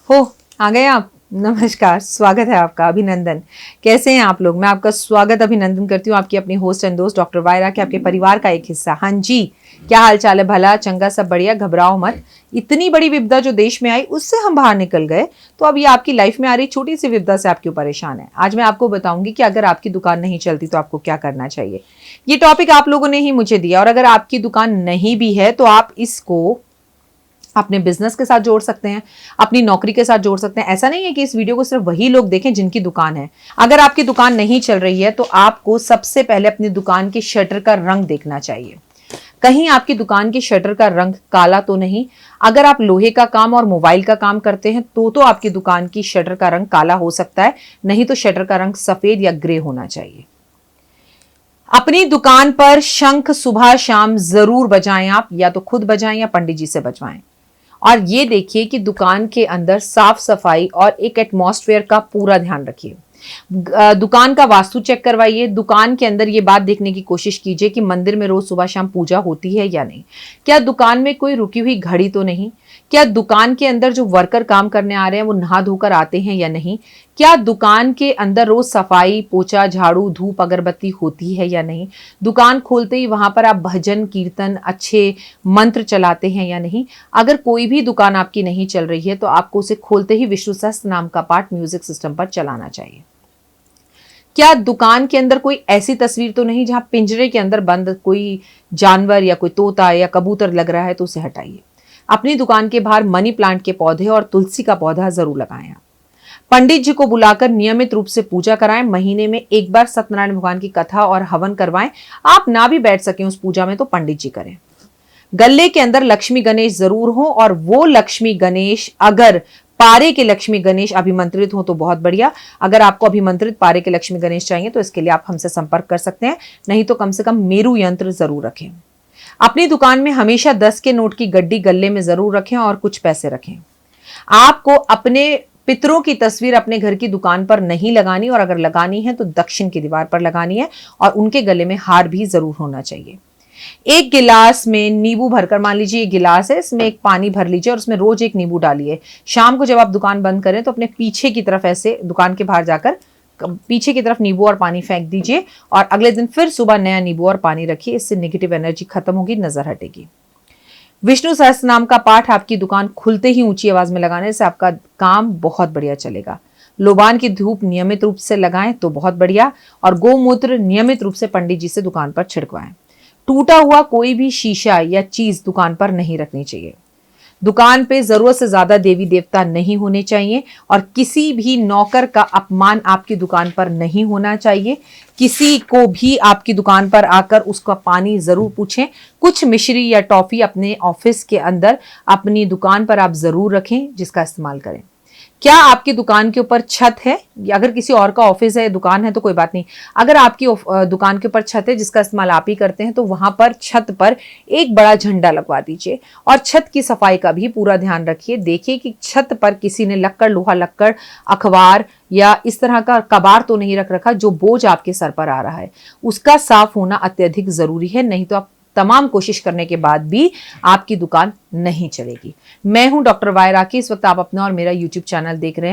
हो आ गए आप। नमस्कार, स्वागत है आपका, अभिनंदन। कैसे हैं आप लोग? मैं आपका स्वागत अभिनंदन करती हूँ, आपकी अपनी होस्ट एंड दोस्त डॉक्टर वायरा के, आपके परिवार का एक हिस्सा। हाँ जी, क्या हाल चाल है? भला चंगा, सब बढ़िया? घबराओ मत। इतनी बड़ी विपदा जो देश में आई उससे हम बाहर निकल गए, तो अब ये आपकी लाइफ में आ रही छोटी सी विपदा से आप क्यों परेशान है? आज मैं आपको बताऊंगी कि अगर आपकी दुकान नहीं चलती तो आपको क्या करना चाहिए। ये टॉपिक आप लोगों ने ही मुझे दिया, और अगर आपकी दुकान नहीं भी है तो आप इसको अपने बिजनेस के साथ जोड़ सकते हैं, अपनी नौकरी के साथ जोड़ सकते हैं। ऐसा नहीं है कि इस वीडियो को सिर्फ वही लोग देखें जिनकी दुकान है। अगर आपकी दुकान नहीं चल रही है तो आपको सबसे पहले अपनी दुकान के शटर का रंग देखना चाहिए। कहीं आपकी दुकान के शटर का रंग काला तो नहीं। अगर आप लोहे का काम और मोबाइल का काम करते हैं तो आपकी दुकान की शटर का रंग काला हो सकता है, नहीं तो शटर का रंग सफेद या ग्रे होना चाहिए। अपनी दुकान पर शंख सुबह शाम जरूर बजाएं आप, या तो खुद बजाएं या पंडित जी से बजवाएं। और ये देखिए कि दुकान के अंदर साफ सफाई और एक एटमॉस्फेयर का पूरा ध्यान रखिए। दुकान का वास्तु चेक करवाइए। दुकान के अंदर ये बात देखने की कोशिश कीजिए कि मंदिर में रोज सुबह शाम पूजा होती है या नहीं। क्या दुकान में कोई रुकी हुई घड़ी तो नहीं? क्या दुकान के अंदर जो वर्कर काम करने आ रहे हैं वो नहा धोकर आते हैं या नहीं? क्या दुकान के अंदर रोज सफाई, पोछा, झाड़ू, धूप, अगरबत्ती होती है या नहीं? दुकान खोलते ही वहां पर आप भजन कीर्तन, अच्छे मंत्र चलाते हैं या नहीं? अगर कोई भी दुकान आपकी नहीं चल रही है तो आपको उसे खोलते ही विष्णु सहस्त्र नाम का पाठ म्यूजिक सिस्टम पर चलाना चाहिए। क्या दुकान के अंदर कोई ऐसी तस्वीर तो नहीं जहां पिंजरे के अंदर बंद कोई जानवर या कोई तोता या कबूतर लग रहा है, तो उसे हटाइए। अपनी दुकान के बाहर मनी प्लांट के पौधे और तुलसी का पौधा जरूर लगाएं। पंडित जी को बुलाकर नियमित रूप से पूजा कराएं। महीने में एक बार सत्यनारायण भगवान की कथा और हवन करवाएं। आप ना भी बैठ सकें उस पूजा में तो पंडित जी करें। गल्ले के अंदर लक्ष्मी गणेश जरूर हो, और वो लक्ष्मी गणेश अगर पारे के लक्ष्मी गणेश अभिमंत्रित हो तो बहुत बढ़िया। अगर आपको अभिमंत्रित पारे के लक्ष्मी गणेश चाहिए तो इसके लिए आप हमसे संपर्क कर सकते हैं, नहीं तो कम से कम मेरू यंत्र जरूर रखें। अपनी दुकान में हमेशा 10 के नोट की गड्डी गल्ले में जरूर रखें और कुछ पैसे रखें। आपको अपने पितरों की तस्वीर अपने घर की दुकान पर नहीं लगानी, और अगर लगानी है तो दक्षिण की दीवार पर लगानी है, और उनके गले में हार भी जरूर होना चाहिए। एक गिलास में नींबू भरकर, मान लीजिए एक गिलास है, इसमें एक पानी भर लीजिए और उसमें रोज एक नींबू डालिए। शाम को जब आप दुकान बंद करें तो अपने पीछे की तरफ, ऐसे दुकान के बाहर जाकर पीछे की तरफ नींबू और पानी फेंक दीजिए, और अगले दिन फिर सुबह नया नींबू और पानी रखिए। इससे नेगेटिव एनर्जी खत्म होगी, नजर हटेगी। विष्णु सहस्त्र नाम का पाठ आपकी दुकान खुलते ही ऊंची आवाज में लगाने से आपका काम बहुत बढ़िया चलेगा। लोबान की धूप नियमित रूप से लगाएं तो बहुत बढ़िया, और गोमूत्र नियमित रूप से पंडित जी से दुकान पर छिड़कवाएं। टूटा हुआ कोई भी शीशा या चीज दुकान पर नहीं रखनी चाहिए। दुकान पे जरूरत से ज्यादा देवी देवता नहीं होने चाहिए, और किसी भी नौकर का अपमान आपकी दुकान पर नहीं होना चाहिए। किसी को भी आपकी दुकान पर आकर उसका पानी जरूर पूछें। कुछ मिश्री या टॉफी अपने ऑफिस के अंदर, अपनी दुकान पर आप जरूर रखें, जिसका इस्तेमाल करें। क्या आपकी दुकान के ऊपर छत है? अगर किसी और का ऑफिस है, दुकान है तो कोई बात नहीं। अगर आपकी दुकान के ऊपर छत है जिसका इस्तेमाल आप ही करते हैं, तो वहां पर छत पर एक बड़ा झंडा लगवा दीजिए, और छत की सफाई का भी पूरा ध्यान रखिए। देखिए कि छत पर किसी ने लक्कड़, लोहा लक्कड़, अखबार या इस तरह का कबाड़ तो नहीं रख रखा जो बोझ आपके सर पर आ रहा है। उसका साफ होना अत्यधिक जरूरी है, नहीं तो आप तमाम कोशिश करने के बाद भी आपकी दुकान नहीं चलेगी। मैं हूं डॉक्टर वायरा की। इस वक्त आप अपना और मेरा यूट्यूब चैनल देख रहे हैं।